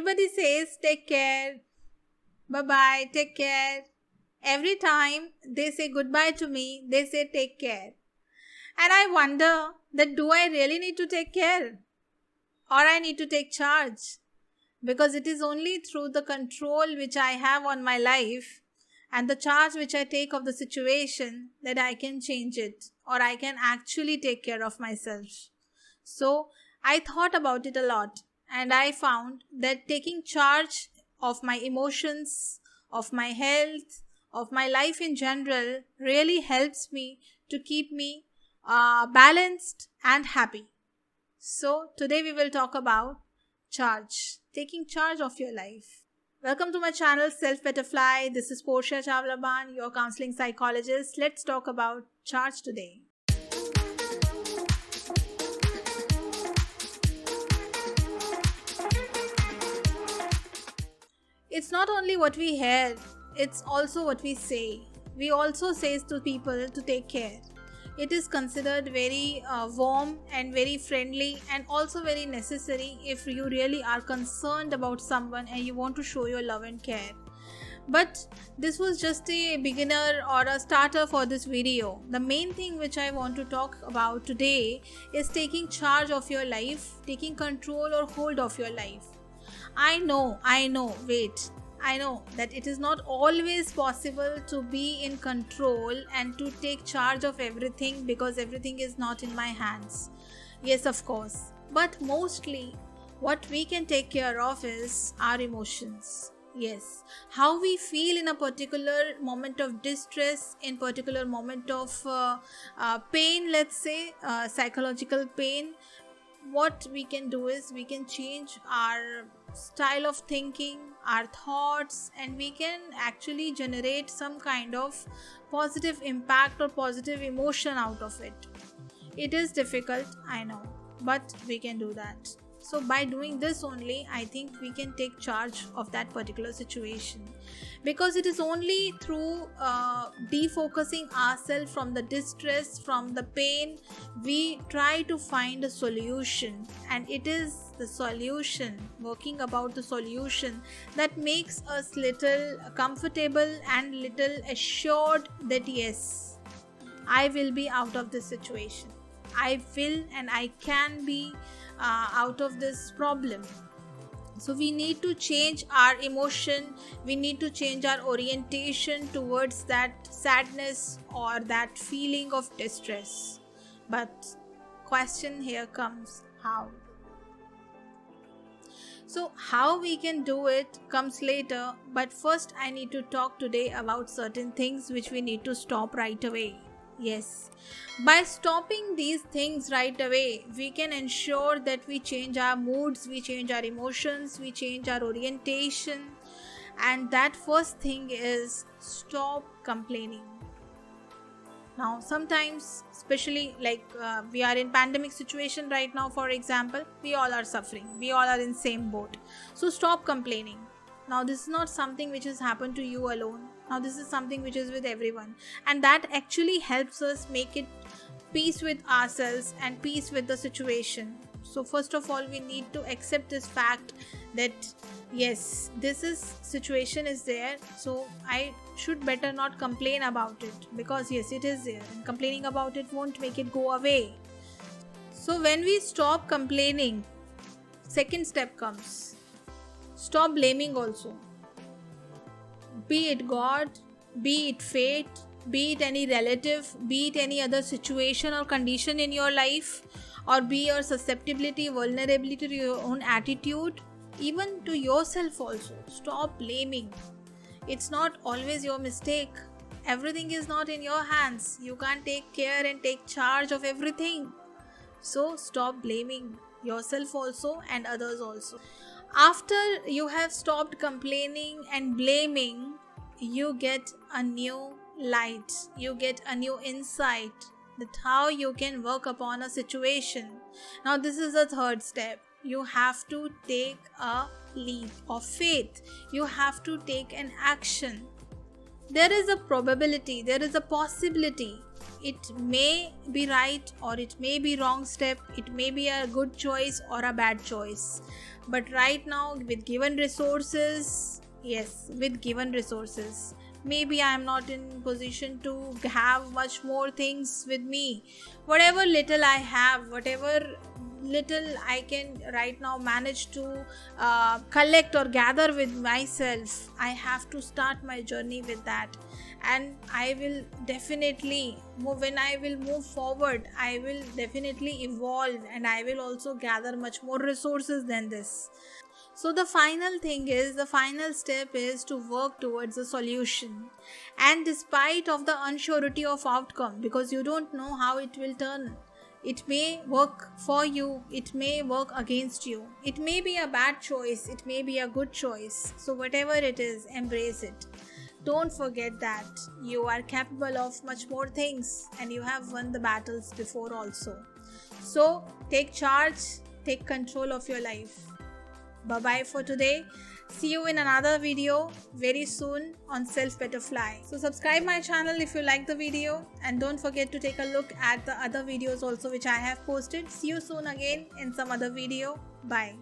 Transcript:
Everybody says take care, bye bye, take care. Every time they say goodbye to me, they say take care. And I wonder that do I really need to take care or I need to take charge? Because it is only through the control which I have on my life and the charge which I take of the situation that I can change it or I can actually take care of myself. So I thought about it a lot and I found that taking charge of my emotions, of my health, of my life in general really helps me to keep me balanced and happy. So today we will talk about taking charge of your life. Welcome to my channel Self Butterfly. This is Portia Chavlaban, your counseling psychologist. Let's talk about charge today. It's not only what we hear, it's also what we say. We also say to people to take care. It is considered very warm and very friendly and also very necessary if you really are concerned about someone and you want to show your love and care. But this was just a beginner or a starter for this video. The main thing which I want to talk about today is taking charge of your life, taking control or hold of your life. I know that it is not always possible to be in control and to take charge of everything because everything is not in my hands. Yes, of course. But mostly, what we can take care of is our emotions. Yes, how we feel in a particular moment of distress, in particular moment of pain, let's say, psychological pain. What we can do is we can change our style of thinking, our thoughts, and we can actually generate some kind of positive impact or positive emotion out of it. It is difficult, I know, but we can do that. So by doing this only, I think we can take charge of that particular situation, because it is only through defocusing ourselves from the distress, from the pain, we try to find a solution, and it is the solution, working about the solution, that makes us little comfortable and little assured that yes, I will be out of this situation. I will and I can be out of this problem. So we need to change our emotion, we need to change our orientation towards that sadness or that feeling of distress. But question here comes, how? So how we can do it comes later, but first I need to talk today about certain things which we need to stop right away. Yes, by stopping these things right away, we can ensure that we change our moods, we change our emotions, we change our orientation. And that first thing is stop complaining. Now, sometimes, especially like we are in pandemic situation right now, for example, we all are suffering. We all are in same boat. So stop complaining. Now, this is not something which has happened to you alone. Now, this is something which is with everyone. And that actually helps us make it peace with ourselves and peace with the situation. So, first of all, we need to accept this fact that yes, situation is there. So, I should better not complain about it, because yes, it is there. And complaining about it won't make it go away. So, when we stop complaining, second step comes. Stop blaming also. Be it God, be it fate, be it any relative, be it any other situation or condition in your life, or be your susceptibility, vulnerability to your own attitude, even to yourself also. Stop blaming. It's not always your mistake. Everything is not in your hands. You can't take care and take charge of everything. So stop blaming yourself also and others also. After you have stopped complaining and blaming, you get a new light, you get a new insight that how you can work upon a situation. Now this is the third step. You have to take a leap of faith. You have to take an action. There is a probability, there is a possibility it may be right or it may be wrong step, it may be a good choice or a bad choice. But right now, with given resources, yes, with given resources, maybe I am not in position to have much more things with me. Whatever little I have, whatever little I can right now manage to collect or gather with myself, I have to start my journey with that. And I will definitely move. When I will move forward, I will definitely evolve, and I will also gather much more resources than this. So the final step is to work towards a solution. And despite of the unsurety of outcome, because you don't know how it will turn, it may work for you, it may work against you. It may be a bad choice, it may be a good choice. So whatever it is, embrace it. Don't forget that you are capable of much more things and you have won the battles before also. So take charge, take control of your life. Bye bye for today. See you in another video very soon on Self Better Fly. So subscribe my channel if you like the video, and don't forget to take a look at the other videos also which I have posted. See you soon again in some other video. Bye.